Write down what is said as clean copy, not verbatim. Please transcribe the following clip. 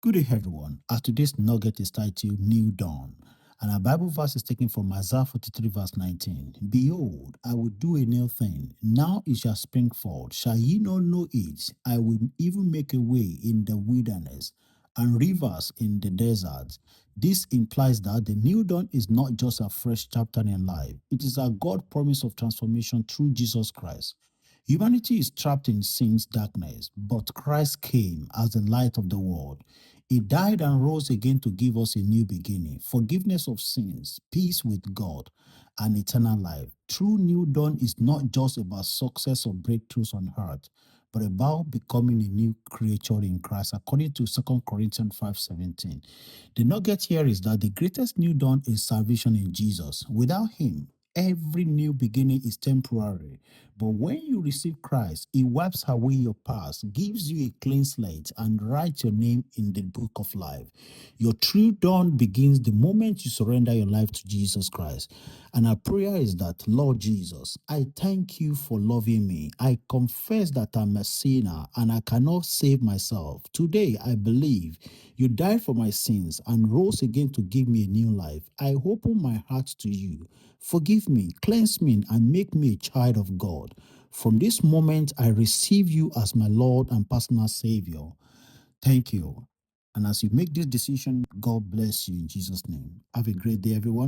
Good day, everyone. Today's nugget is titled New Dawn, and our Bible verse is taken from Isaiah 43, verse 19. Behold, I will do a new thing. Now it shall spring forth. Shall ye not know it? I will even make a way in the wilderness and rivers in the desert. This implies that the new dawn is not just a fresh chapter in life, it is a God promise of transformation through Jesus Christ. Humanity is trapped in sin's darkness, but Christ came as the light of the world. He died and rose again to give us a new beginning, forgiveness of sins, peace with God, and eternal life. True new dawn is not just about success or breakthroughs on earth, but about becoming a new creature in Christ, according to 2 Corinthians 5:17. The nugget here is that the greatest new dawn is salvation in Jesus. Without Him, every new beginning is temporary. But when you receive Christ, He wipes away your past, gives you a clean slate, and writes your name in the book of life. Your true dawn begins the moment you surrender your life to Jesus Christ. And our prayer is that, Lord Jesus, I thank you for loving me. I confess that I'm a sinner and I cannot save myself. Today, I believe you died for my sins and rose again to give me a new life. I open my heart to you. Forgive me, cleanse me, and make me a child of God. From this moment, I receive you as my Lord and personal Savior. Thank you. And as you make this decision, God bless you in Jesus' name. Have a great day, everyone.